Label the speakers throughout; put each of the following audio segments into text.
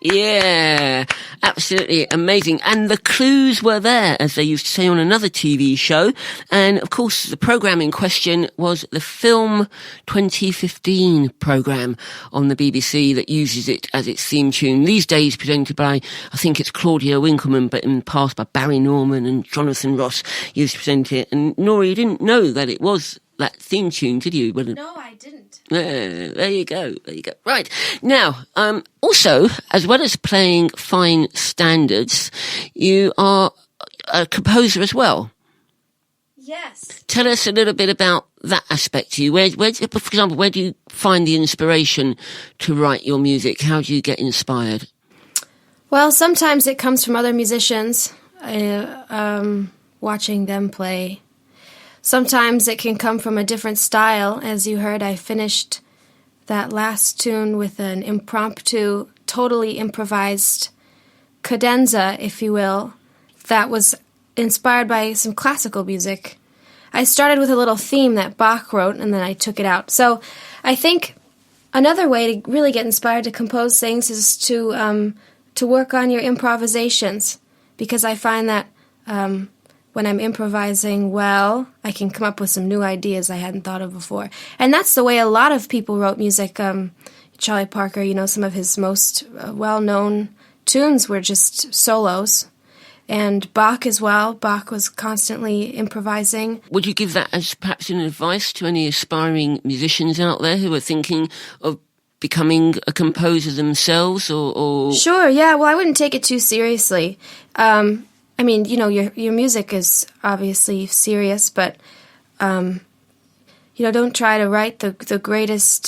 Speaker 1: Yeah, absolutely amazing. And the clues were there, as they used to say on another TV show. And of course, the programme in question was the Film 2015 programme on the BBC that uses it as its theme tune. These days presented by, I think it's Claudia Winkleman, but in the past by Barry Norman and Jonathan Ross used to present it. And Nora, you didn't know that it was that theme tune, did you?
Speaker 2: No, I didn't.
Speaker 1: There you go. Right. Now, also, as well as playing fine standards, you are a composer as well.
Speaker 2: Yes.
Speaker 1: Tell us a little bit about that aspect to you. Where, for example, where do you find the inspiration to write your music? How do you get inspired?
Speaker 2: Well, sometimes it comes from other musicians, watching them play. Sometimes it can come from a different style. As you heard, I finished that last tune with an impromptu, totally improvised cadenza, if you will, that was inspired by some classical music. I started with a little theme that Bach wrote, and then I took it out. So I think another way to really get inspired to compose things is to work on your improvisations, because I find that when I'm improvising well, I can come up with some new ideas I hadn't thought of before. And that's the way a lot of people wrote music. Charlie Parker, some of his most well-known tunes were just solos. And Bach as well. Bach was constantly improvising.
Speaker 1: Would you give that as perhaps an advice to any aspiring musicians out there who are thinking of becoming a composer themselves or...
Speaker 2: Sure, yeah. Well, I wouldn't take it too seriously. Your music is obviously serious, but don't try to write the greatest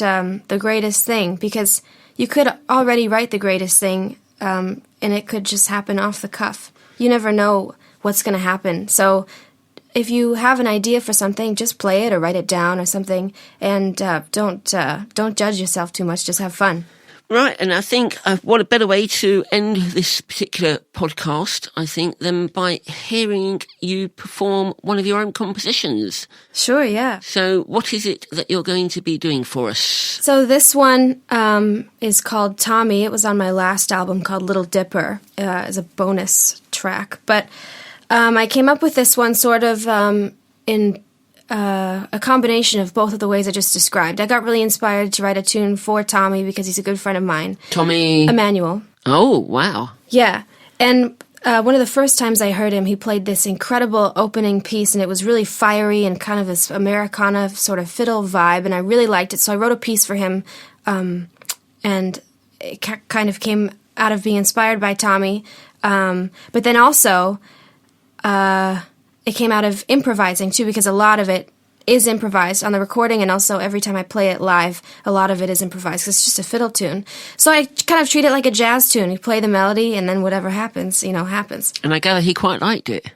Speaker 2: thing, because you could already write the greatest thing, and it could just happen off the cuff. You never know what's going to happen. So if you have an idea for something, just play it or write it down or something, and don't judge yourself too much. Just have fun.
Speaker 1: Right, and I think what a better way to end this particular podcast, I think, than by hearing you perform one of your own compositions.
Speaker 2: Sure, yeah.
Speaker 1: So what is it that you're going to be doing for us?
Speaker 2: So this one is called Tommy. It was on my last album called Little Dipper as a bonus track. But I came up with this one sort of in... a combination of both of the ways I just described. I got really inspired to write a tune for Tommy because he's a good friend of mine.
Speaker 1: Tommy?
Speaker 2: Emmanuel.
Speaker 1: Oh, wow.
Speaker 2: Yeah. And one of the first times I heard him, he played this incredible opening piece, and it was really fiery and kind of this Americana sort of fiddle vibe, and I really liked it. So I wrote a piece for him, and it kind of came out of being inspired by Tommy. But then also... it came out of improvising, too, because a lot of it is improvised on the recording, and also every time I play it live, a lot of it is improvised, 'cause it's just a fiddle tune. So I kind of treat it like a jazz tune. You play the melody, and then whatever happens, happens.
Speaker 1: And I gather he quite liked it.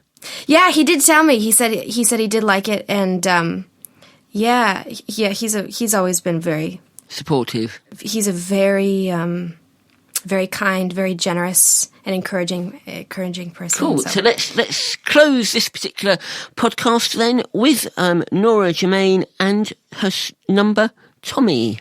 Speaker 2: Yeah, he did tell me. He said he did like it, and he's always been very...
Speaker 1: supportive.
Speaker 2: He's a very... very kind, very generous, and encouraging person.
Speaker 1: Cool. So let's close this particular podcast then with Nora Germain and her number Tommy.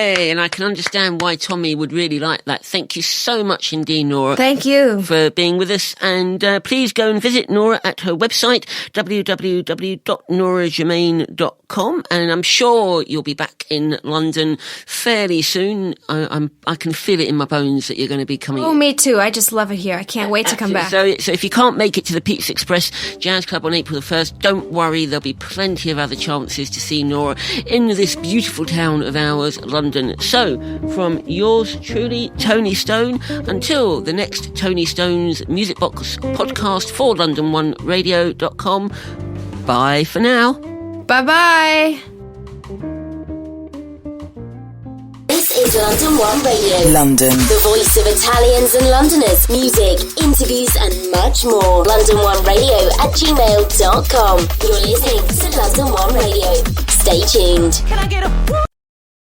Speaker 1: Hey, and I can understand why Tommy would really like that. Thank you so much indeed, Nora.
Speaker 2: Thank you
Speaker 1: for being with us. And please go and visit Nora at her website, www.noragermain.com. And I'm sure you'll be back in London fairly soon. I can feel it in my bones that you're going to be coming.
Speaker 2: Oh, me too. I just love it here. I can't wait to come back.
Speaker 1: So if you can't make it to the Pizza Express Jazz Club on April the 1st, don't worry. There'll be plenty of other chances to see Nora in this beautiful town of ours, London. So, from yours truly, Tony Stone, until the next Tony Stone's Music Box podcast for London1Radio.com. Bye for now.
Speaker 2: Bye-bye.
Speaker 3: This is London 1 Radio. London. The voice of Italians and Londoners. Music, interviews and much more. London1Radio@gmail.com. You're listening to London 1 Radio. Stay tuned.
Speaker 4: Can I get a